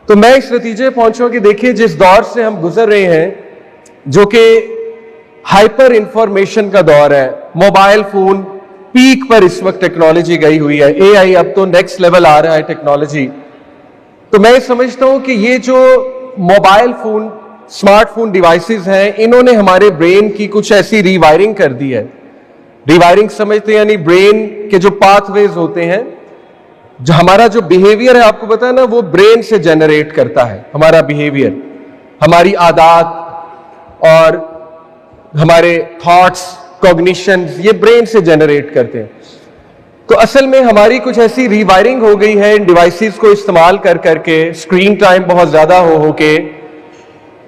तो मैं इस नतीजे पहुंचा कि देखिए जिस दौर से हम गुजर रहे हैं जो कि हाइपर इंफॉर्मेशन का दौर है, मोबाइल फोन पीक पर इस वक्त टेक्नोलॉजी गई हुई है, एआई अब तो नेक्स्ट लेवल आ रहा है टेक्नोलॉजी। तो मैं समझता हूं कि ये जो मोबाइल फोन स्मार्टफोन डिवाइसेस हैं इन्होंने हमारे ब्रेन की कुछ ऐसी रीवायरिंग कर दी है। रीवायरिंग समझते हैं यानी ब्रेन के जो पाथवेज होते हैं, जो हमारा जो बिहेवियर है आपको पता है ना, वो ब्रेन से जनरेट करता है। हमारा बिहेवियर, हमारी आदत और हमारे थॉट्स, कॉग्निशन, ये ब्रेन से जनरेट करते हैं। तो असल में हमारी कुछ ऐसी रीवायरिंग हो गई है इन डिवाइसेस को इस्तेमाल कर करके, स्क्रीन टाइम बहुत ज्यादा हो के,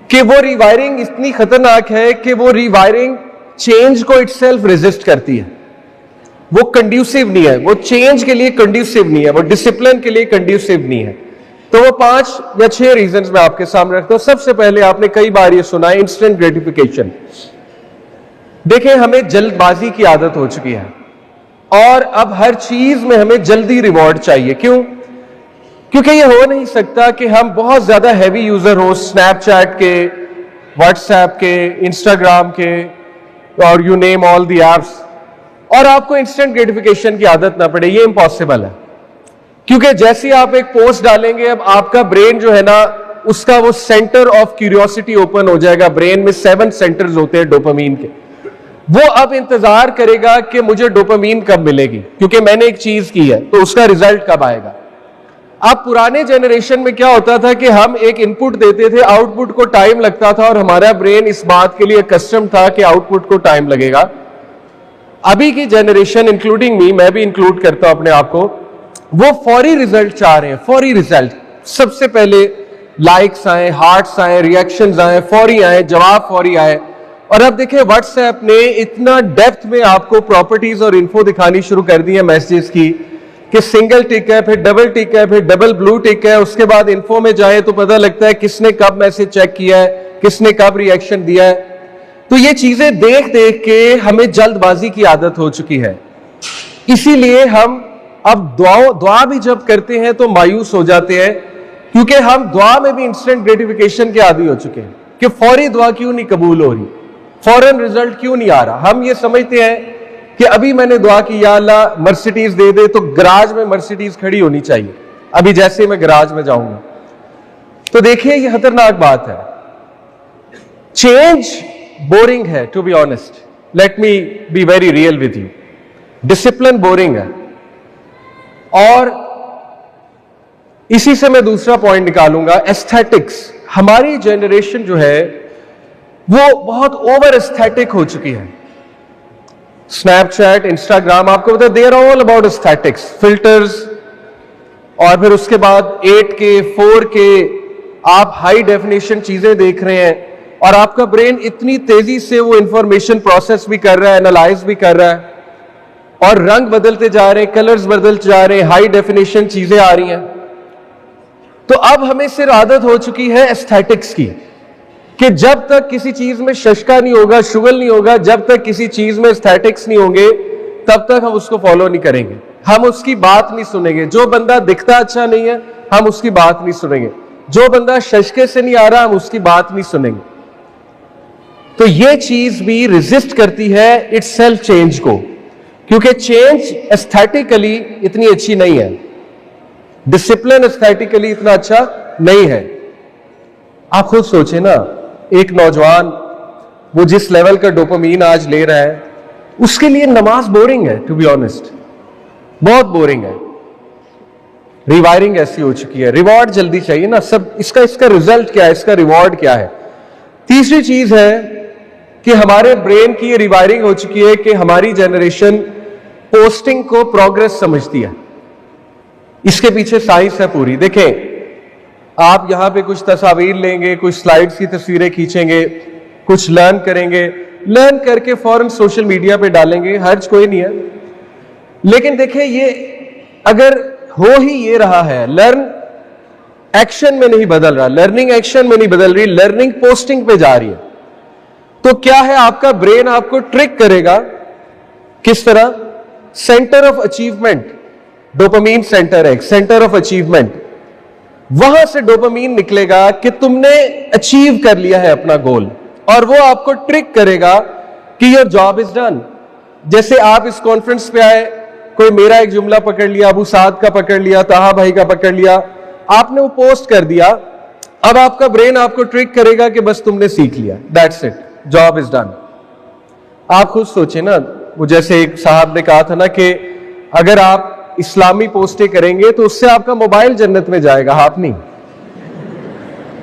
कि वो रीवायरिंग इतनी खतरनाक है कि वो रीवायरिंग चेंज को इटसेल्फ रेजिस्ट करती है। वो कंड्यूसिव नहीं है, वो चेंज के लिए कंड्यूसिव नहीं है, वो डिसिप्लिन के लिए कंड्यूसिव नहीं है। तो वो 5 या 6 रीजंस मैं आपके सामने रखता हूं। सबसे पहले आपने कई बार ये सुना है, इंस्टेंट ग्रेटिफिकेशन। देखिए हमें जल्दबाजी की आदत हो चुकी है और अब हर चीज में हमें जल्दी रिवॉर्ड चाहिए। क्यों? क्योंकि ये हो नहीं सकता कि हम बहुत ज्यादा हैवी यूजर हो स्नैपचैट के, व्हाट्सएप के, इंस्टाग्राम के और you name all the apps, और आपको इंस्टेंट ग्रेटिफिकेशन की आदत ना पड़े। ये इम्पॉसिबल है, क्योंकि जैसे आप एक पोस्ट डालेंगे अब आपका ब्रेन जो है ना, उसका वो सेंटर ऑफ क्यूरियोसिटी ओपन हो जाएगा। ब्रेन में 7 सेंटर्स होते हैं डोपामीन के। वो अब इंतजार करेगा कि मुझे डोपामीन कब मिलेगी, क्योंकि मैंने एक चीज की है, तो उसका रिजल्ट कब आएगा। अब पुराने जनरेशन में क्या होता था कि हम एक इनपुट देते थे, आउटपुट को टाइम लगता था और हमारा ब्रेन इस बात के लिए कस्टम था कि आउटपुट को टाइम लगेगा। अभी की जनरेशन इंक्लूडिंग मी, मैं भी इंक्लूड करता हूं अपने आप को, वो फौरी रिजल्ट चाह रहे हैं। फौरी रिजल्ट, सबसे पहले लाइक्स आए, हार्ट्स आए, रिएक्शंस आए, फौरी आए, जवाब फौरी आए। और अब देखिए व्हाट्सएप ने इतना डेप्थ में आपको प्रॉपर्टीज और इन्फो दिखानी शुरू कर दी है मैसेजेस की, कि सिंगल टिक है, फिर डबल टिक है, फिर डबल ब्लू टिक है, उसके बाद इन्फो में जाए तो पता लगता है किसने कब मैसेज चेक किया है, किसने कब रिएक्शन दिया है। तो ये चीजें देख देख के हमें जल्दबाजी की आदत हो चुकी है। इसीलिए हम अब दुआ भी जब करते हैं तो मायूस हो जाते हैं, क्योंकि हम दुआ में भी इंस्टेंट ग्रेटिफिकेशन के आदी हो चुके हैं कि फौरी दुआ क्यों नहीं कबूल हो रही, फौरन रिजल्ट क्यों नहीं आ रहा। हम ये समझते हैं कि अभी मैंने दुआ की या अल्लाह मर्सिडीज दे दे, तो गराज में मर्सिडीज खड़ी होनी चाहिए अभी जैसे मैं गराज में जाऊंगा। तो देखिए ये खतरनाक बात है। चेंज बोरिंग है, to be honest, let me be very real with you. Discipline boring है। और इसी से मैं दूसरा पॉइंट निकालूंगा, एस्थेटिक्स। हमारी जनरेशन जो है वो बहुत ओवर एस्थेटिक हो चुकी है। स्नैपचैट, इंस्टाग्राम, आपको पता है they are all about aesthetics, filters, और फिर उसके बाद 8K 4K आप हाई डेफिनेशन चीजें देख रहे हैं, और आपका ब्रेन इतनी तेजी से वो इंफॉर्मेशन प्रोसेस भी कर रहा है, एनालाइज भी कर रहा है, और रंग बदलते जा रहे हैं, कलर्स बदलते जा रहे हैं, हाई डेफिनेशन चीजें आ रही हैं। तो अब हमें सिर्फ आदत हो चुकी है एस्थेटिक्स की, कि जब तक किसी चीज में शशका नहीं होगा, शुगल नहीं होगा, जब तक किसी चीज में एस्थेटिक्स नहीं होंगे, तब तक हम उसको फॉलो नहीं करेंगे, हम उसकी बात नहीं सुनेंगे। जो बंदा दिखता अच्छा नहीं है हम उसकी बात नहीं सुनेंगे, जो बंदा शशके से नहीं आ रहा हम उसकी बात नहीं सुनेंगे। तो ये चीज भी रेजिस्ट करती है इटसेल्फ चेंज को, क्योंकि चेंज एस्थेटिकली इतनी अच्छी नहीं है, डिसिप्लिन एस्थेटिकली इतना अच्छा नहीं है। आप खुद सोचे ना, एक नौजवान वो जिस लेवल का डोपामीन आज ले रहा है, उसके लिए नमाज बोरिंग है, टू बी ऑनेस्ट, बहुत बोरिंग है। रिवायरिंग ऐसी हो चुकी है, रिवॉर्ड जल्दी चाहिए ना सब। इसका रिजल्ट क्या है, इसका रिवॉर्ड क्या है। तीसरी चीज है कि हमारे ब्रेन की ये रिवायरिंग हो चुकी है कि हमारी जनरेशन पोस्टिंग को प्रोग्रेस समझती है। इसके पीछे साइंस है पूरी। देखें, आप यहां पे कुछ तस्वीर लेंगे, कुछ स्लाइड्स की तस्वीरें खींचेंगे, कुछ लर्न करेंगे, लर्न करके फौरन सोशल मीडिया पे डालेंगे, हर्ज कोई नहीं है। लेकिन देखिए ये अगर हो ही ये रहा है, लर्न एक्शन में नहीं बदल रहा, लर्निंग एक्शन में नहीं बदल रही, लर्निंग पोस्टिंग पे जा रही है, तो क्या है, आपका ब्रेन आपको ट्रिक करेगा। किस तरह? Centre of achievement, dopamine centre है, सेंटर ऑफ अचीवमेंट। वहां से डोपामीन निकलेगा कि तुमने अचीव कर लिया है अपना गोल, और वो आपको ट्रिक करेगा कि योर जॉब इज डन। जैसे आप इस कॉन्फ्रेंस पे आए, कोई मेरा एक जुमला पकड़ लिया, अबू साद का पकड़ लिया, ताहा भाई का पकड़ लिया, आपने वो पोस्ट कर दिया, अब आपका ब्रेन आपको ट्रिक करेगा कि बस तुमने सीख लिया, that's it, job is done. आप खुद सोचे ना, वो जैसे एक साहब ने कहा था ना कि अगर आप इस्लामी पोस्टें करेंगे तो उससे आपका मोबाइल जन्नत में जाएगा, आप नहीं।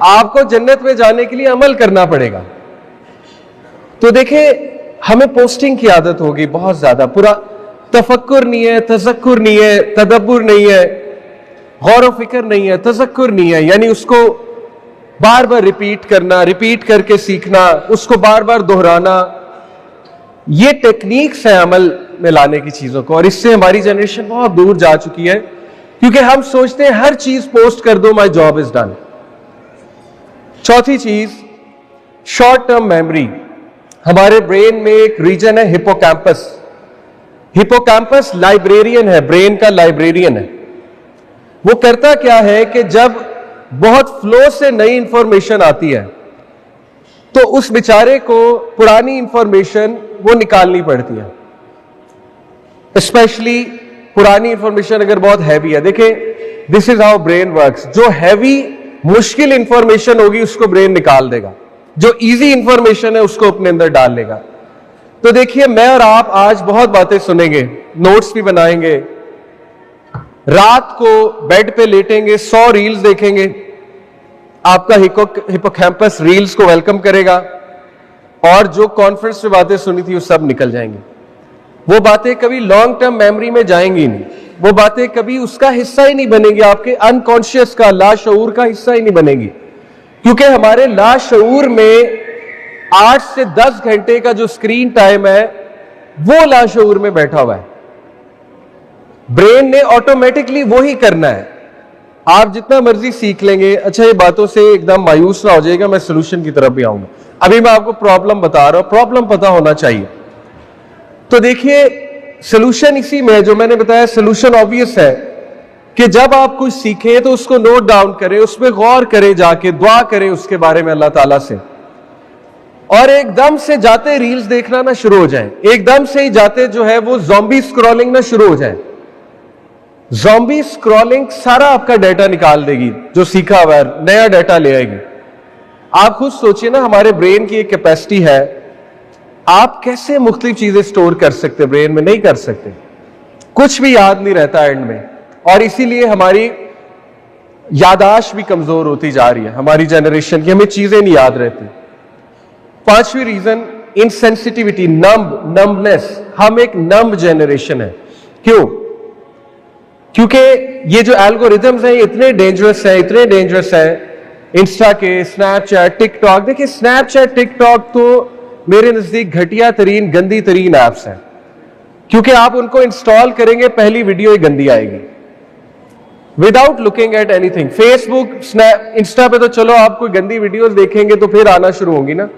आपको जन्नत में जाने के लिए अमल करना पड़ेगा। तो देखिए, हमें पोस्टिंग की आदत होगी बहुत ज्यादा, पूरा तफक्कुर नहीं है, तजक्कुर नहीं है, तदब्बुर नहीं है, गौर फिक्र नहीं है, तजक्कुर नहीं है, यानी उसको बार बार रिपीट करना, रिपीट करके सीखना, उसको बार बार दोहराना, ये टेक्निक्स है अमल में लाने की चीजों को। और इससे हमारी जनरेशन बहुत दूर जा चुकी है, क्योंकि हम सोचते हैं हर चीज पोस्ट कर दो, माय जॉब इज डन। चौथी चीज, शॉर्ट टर्म मेमोरी। हमारे ब्रेन में एक रीजन है हिपोकैम्पस। हिपोकैम्पस लाइब्रेरियन है, ब्रेन का लाइब्रेरियन है। वो करता क्या है कि जब बहुत फ्लो से नई इंफॉर्मेशन आती है तो उस बेचारे को पुरानी इंफॉर्मेशन वो निकालनी पड़ती है, स्पेशली पुरानी इंफॉर्मेशन अगर बहुत हैवी है। देखिए, this is how brain works. जो हैवी मुश्किल इंफॉर्मेशन होगी उसको ब्रेन निकाल देगा, जो इजी इंफॉर्मेशन है उसको अपने अंदर डाल लेगा। तो देखिए, मैं और आप आज बहुत बातें सुनेंगे, नोट्स भी बनाएंगे, रात को बेड पे लेटेंगे, 100 रील्स देखेंगे, आपका हिपोकैम्पस रील्स को वेलकम करेगा, और जो कॉन्फ्रेंस में बातें सुनी थी वो सब निकल जाएंगी। वो बातें कभी लॉन्ग टर्म मेमोरी में जाएंगी नहीं, वो बातें कभी उसका हिस्सा ही नहीं बनेगी, आपके अनकॉन्शियस का, लाशऊर का हिस्सा ही नहीं बनेगी, क्योंकि हमारे लाशऊर में 8 से 10 घंटे का जो स्क्रीन टाइम है वो लाशऊर में बैठा हुआ है। ब्रेन ने ऑटोमेटिकली वो ही करना है। आप जितना मर्जी सीख लेंगे, अच्छा ये बातों से एकदम मायूस ना हो जाएगा, मैं सोल्यूशन की तरफ भी आऊंगा। अभी मैं आपको प्रॉब्लम बता रहा हूं, प्रॉब्लम पता होना चाहिए। तो देखिए, सोल्यूशन इसी में है जो मैंने बताया। सोल्यूशन ऑब्वियस है कि जब आप कुछ सीखें तो उसको नोट डाउन करें, उस पर गौर करें, जाके दुआ करें उसके बारे में अल्लाह ताला से, और एकदम से जाते रील्स देखना ना शुरू हो जाए, एकदम से ही जाते जो है वो ज़ॉम्बी स्क्रॉलिंग ना शुरू हो जाए। ज़ॉम्बी स्क्रॉलिंग सारा आपका डाटा निकाल देगी, जो सीखा हुआ है नया डाटा ले आएगी। आप खुद सोचिए ना, हमारे ब्रेन की एक कैपेसिटी है, आप कैसे मुख्तलिफ चीजें स्टोर कर सकते ब्रेन में? नहीं कर सकते, कुछ भी याद नहीं रहता एंड में, और इसीलिए हमारी यादाश्त भी कमजोर होती जा रही है हमारी जनरेशन की, हमें चीजें नहीं याद रहती। पांचवी रीजन, इनसेंसिटिविटी, नम्बनेस। हम एक नम्ब जनरेशन है। क्यों? क्योंकि ये जो एल्गोरिथम्स हैं इतने डेंजरस है, इतने डेंजरस है, इंस्टा के, स्नैपचैट, टिकटॉक। देखिए, स्नैपचैट, टिकटॉक तो मेरे नजदीक घटिया तरीन, गंदी तरीन ऐप्स हैं, क्योंकि आप उनको इंस्टॉल करेंगे, पहली वीडियो ही गंदी आएगी without looking at anything. Facebook, Insta पे तो चलो आप कोई गंदी वीडियोस देखेंगे तो फिर आना शुरू होंगी ना,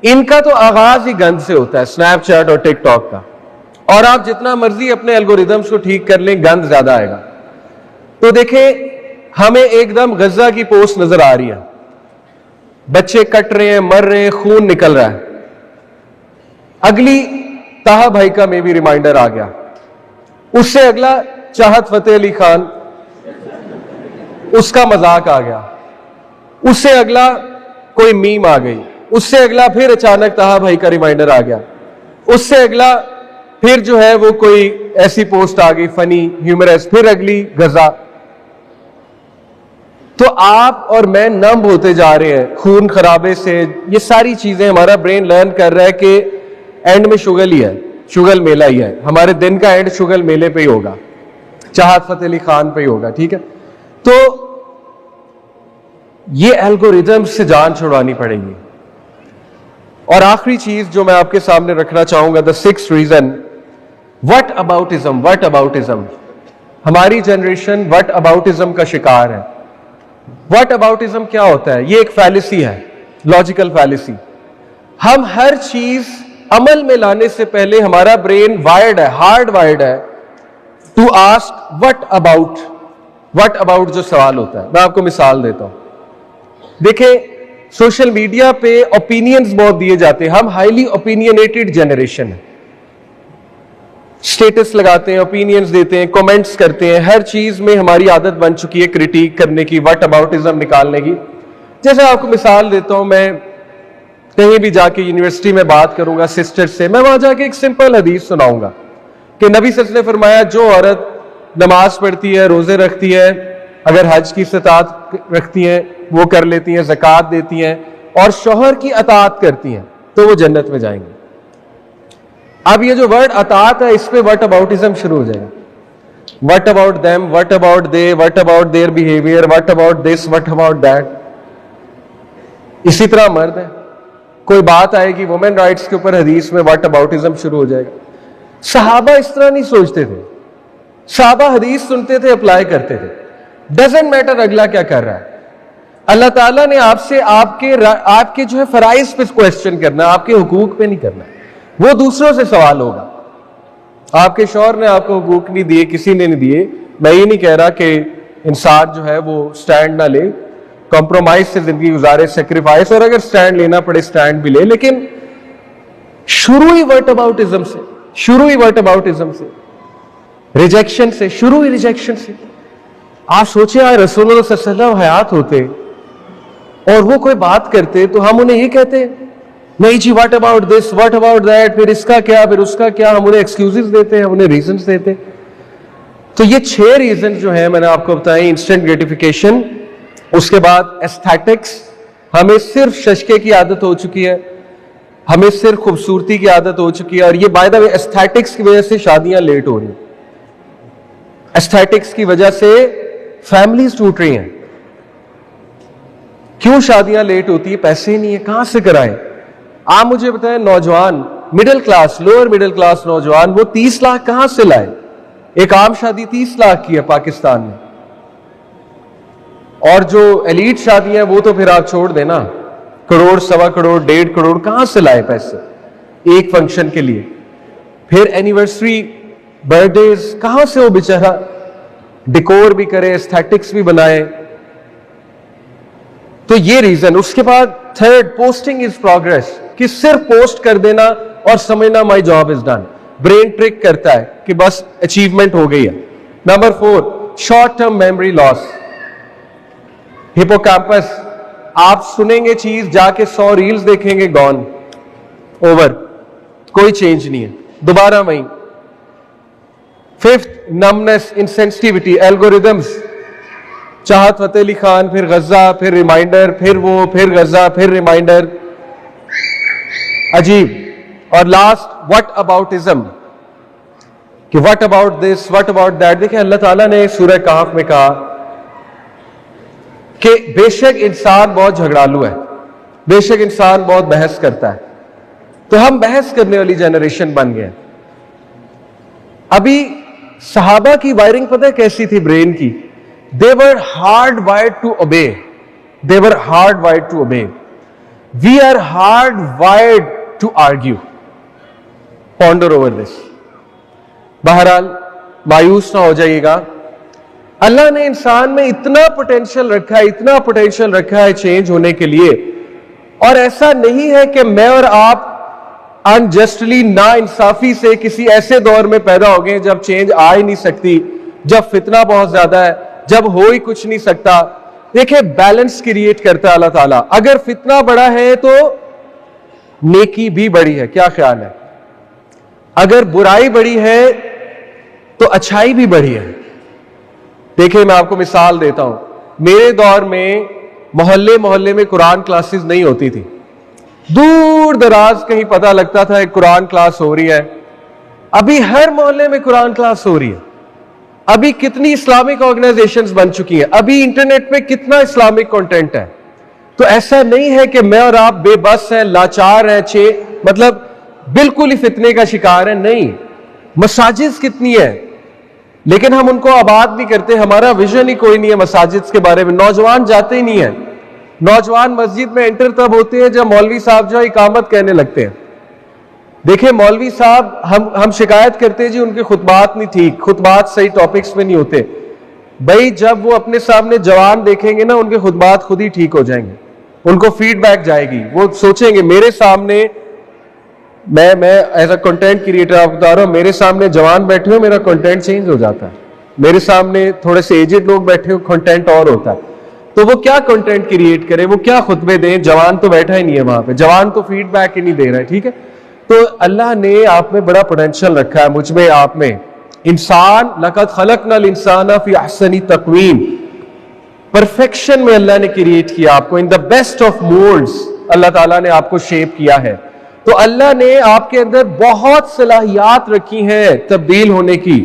इनका तो आगाज ही गंद से होता है, स्नैपचैट और टिकटॉक का। और आप जितना मर्जी अपने एल्गोरिथम्स को ठीक कर लें, गंद ज्यादा आएगा। तो देखें, हमें एकदम गजा की पोस्ट नजर आ रही है, बच्चे कट रहे हैं, मर रहे हैं, खून निकल रहा है। अगली ताहा भाई का मे भी रिमाइंडर आ गया, उससे अगला चाहत फतेह अली खान, उसका मजाक आ गया, उससे अगला कोई मीम आ गई, उससे अगला फिर अचानक ताहा भाई का रिमाइंडर आ गया, उससे अगला फिर जो है वो कोई ऐसी पोस्ट आ गई फनी, ह्यूमरस, फिर अगली गजा। तो आप और मैं नंब होते जा रहे हैं खून खराबे से। ये सारी चीजें हमारा ब्रेन लर्न कर रहा है कि एंड में शुगल ही है, शुगल मेला ही है, हमारे दिन का एंड शुगल मेले पे ही होगा, चाहत फतेह अली खान पे ही होगा। ठीक है, तो ये एल्गोरिथम से जान छुड़वानी पड़ेगी। और आखिरी चीज जो मैं आपके सामने रखना चाहूंगा, the sixth reason, whataboutism. Whataboutism, हमारी जनरेशन व्हाट अबाउटिज्म का शिकार है। व्हाट अबाउटिज्म क्या होता है? ये एक फैलिसी है, लॉजिकल फैलिसी। हम हर चीज अमल में लाने से पहले हमारा ब्रेन वायर्ड है, हार्ड वायर्ड है to ask what about. What about जो सवाल होता है। मैं आपको मिसाल देता हूं। देखिए, सोशल मीडिया पे ओपिनियंस बहुत दिए जाते हैं। हम हाईली ओपिनियनेटेड जनरेशन है। स्टेटस लगाते हैं, ओपिनियंस देते हैं, कमेंट्स करते हैं, हर चीज में हमारी आदत बन चुकी है क्रिटिक करने की, व्हाट अबाउटिज्म निकालने की। जैसे आपको मिसाल देता हूं, मैं कहीं भी जाके यूनिवर्सिटी में बात करूंगा सिस्टर से, मैं वहां जाके एक सिंपल हदीस सुनाऊंगा कि नबी सल्लल्लाहु अलैहि वसल्लम ने फरमाया, जो औरत नमाज पढ़ती है, रोजे रखती है, अगर हज की इस्तात रखती हैं, वो कर लेती हैं, ज़कात देती हैं और शौहर की अतात करती हैं, तो वो जन्नत में जाएंगे। अब ये जो वर्ड अतात है, इस पे व्हाट अबाउटिज्म शुरू हो जाएगा। What about them, what about they, what about their behaviour, what about this, what about that. इसी तरह मर्द है, कोई बात आएगी वुमेन राइट्स के ऊपर, हदीस में व्हाट अबाउटिज्म शुरू हो जाएगा। सहाबा इस तरह नहीं सोचते थे। सहाबा हदीस सुनते थे, अप्लाई करते थे। डजेंट मैटर अगला क्या कर रहा है। अल्लाह ताला ने आपसे आपके जो है फराइज पे क्वेश्चन करना, आपके हुकूक पे नहीं करना। वो दूसरों से सवाल होगा। आपके शौहर ने आपको हुकूक नहीं दिए, किसी ने नहीं दिए। मैं ये नहीं कह रहा कि इंसान जो है वो स्टैंड ना ले, कॉम्प्रोमाइज से जिंदगी गुजारे, सेक्रीफाइस, और अगर स्टैंड लेना पड़े स्टैंड भी ले, लेकिन शुरू ही व्हाट अबाउटिज्म से, शुरू ही व्हाट अबाउटिज्म से, रिजेक्शन से, शुरू ही रिजेक्शन से। आप सोचे यार, रसूलुल्लाह सल्लल्लाहु अलैहि वसल्लम हयात होते और वो कोई बात करते तो हम उन्हें ये कहते, नहीं जी what about this, what about that, फिर इसका क्या, फिर उसका क्या। हम उन्हें एक्सक्यूजेस देते हैं, उन्हें रीजंस देते। तो ये 6 रीजन जो है मैंने आपको बताए। इंस्टेंट ग्रेटिफिकेशन, उसके बाद एस्थेटिक्स, हमें सिर्फ शशके की आदत हो चुकी है, हमें सिर्फ खूबसूरती की आदत हो चुकी है। और ये बाय द वे एस्थेटिक्स की वजह से शादियां लेट हो रही, एस्थेटिक्स की वजह से फैमिलीज टूट रही हैं। क्यों शादियां लेट होती है? पैसे नहीं है, कहां से कराएं। आप मुझे बताएं, नौजवान middle class, lower middle class नौजवान, वो 30 लाख कहां से लाए? एक आम शादी 30 लाख की है पाकिस्तान में, और जो एलीट शादियां वो तो फिर आप छोड़ देना, करोड़, सवा करोड़, 1.5 करोड़ कहां से लाए पैसे एक फंक्शन के लिए? फिर एनिवर्सरी, बर्थडेज, कहां से वो बेचारा डिकोर भी करे, एस्थेटिक्स भी बनाए। तो ये रीजन। उसके बाद थर्ड, पोस्टिंग इज प्रोग्रेस, कि सिर्फ पोस्ट कर देना और समझना my job is done. Brain trick करता है कि बस अचीवमेंट हो गई है। Number 4, short term memory loss, hippocampus. आप सुनेंगे चीज, जाके 100 रील्स देखेंगे, गॉन, ओवर, कोई चेंज नहीं है, दोबारा वहीं। 5th, नमनेस, इंसेंसिटिविटी, एल्गोरिदम्स, चाहत फतेह अली खान, फिर गजा, फिर रिमाइंडर, फिर वो, फिर गजा, फिर रिमाइंडर, अजीब। और लास्ट, व्हाट अबाउटिज्म, कि what about this, what about that. देखिए, अल्लाह ताला ने सूरह कहफ में कहा कि बेशक इंसान बहुत झगड़ालू है, बेशक इंसान बहुत बहस करता है। तो हम बहस करने वाली जनरेशन बन गए। अभी सहाबा की वायरिंग पता है कैसी थी ब्रेन की? They were hard wired to obey, they were hard wired to obey. We are hard wired to argue. Ponder over this. बहरहाल, मायूस ना हो जाइएगा। अल्लाह ने इंसान में इतना पोटेंशियल रखा है, इतना पोटेंशियल रखा है चेंज होने के लिए। और ऐसा नहीं है कि मैं और आप अनजस्टली, ना इंसाफी से किसी ऐसे दौर में पैदा हो गए जब चेंज आ ही नहीं सकती, जब फितना बहुत ज्यादा है, जब हो ही कुछ नहीं सकता। देखिए, बैलेंस क्रिएट करता है अल्लाह ताला। अगर फितना बड़ा है तो नेकी भी बड़ी है, क्या ख्याल है? अगर बुराई बड़ी है तो अच्छाई भी बड़ी है। देखिए, मैं आपको मिसाल देता हूं। मेरे दौर में मोहल्ले मोहल्ले में कुरान क्लासेस नहीं होती थी। दूर दराज कहीं पता लगता था एक कुरान क्लास हो रही है। अभी हर मोहल्ले में कुरान क्लास हो रही है। अभी कितनी इस्लामिक ऑर्गेनाइजेशंस बन चुकी हैं। अभी इंटरनेट पे कितना इस्लामिक कंटेंट है। तो ऐसा नहीं है कि मैं और आप बेबस हैं, लाचार हैं, मतलब बिल्कुल ही फितने का शिकार है। नहीं, मसाजिद कितनी है, लेकिन हम उनको आबाद नहीं करते। हमारा विजन ही कोई नहीं है मसाजिद के बारे में। नौजवान जाते ही नहीं है। नौजवान मस्जिद में एंटर तब होते हैं जब मौलवी साहब जो इकामत कहने लगते हैं। देखिए, मौलवी साहब, हम शिकायत करते हैं जी उनके खुतबात नहीं ठीक, खुतबात सही टॉपिक्स में नहीं होते। भाई जब वो अपने सामने जवान देखेंगे ना, उनके खुद बात खुद ही ठीक हो जाएंगे, उनको फीडबैक जाएगी, वो सोचेंगे मेरे सामने मैं एज अ कंटेंट क्रिएटर आपको बता रहा हूं, मेरे सामने जवान बैठे हो मेरा कंटेंट चेंज हो जाता है, मेरे सामने थोड़े से एजेड लोग बैठे हो कंटेंट और होता है। तो वो क्या कंटेंट क्रिएट करे, वो क्या खुतबे दें, जवान तो बैठा ही नहीं है वहां पे, जवान तो फीडबैक ही नहीं दे रहा है। ठीक है, तो अल्लाह ने आप में बड़ा पोटेंशियल रखा है, मुझ में आप में। इंसान लक़द खलक़नल इंसाना फी अहसनी तक़वीम, परफेक्शन में अल्लाह ने क्रिएट किया आपको, in the best of moulds अल्लाह ताला ने आपको शेप किया है। तो अल्लाह ने आपके अंदर बहुत सलाहियात रखी हैं तब्दील होने की।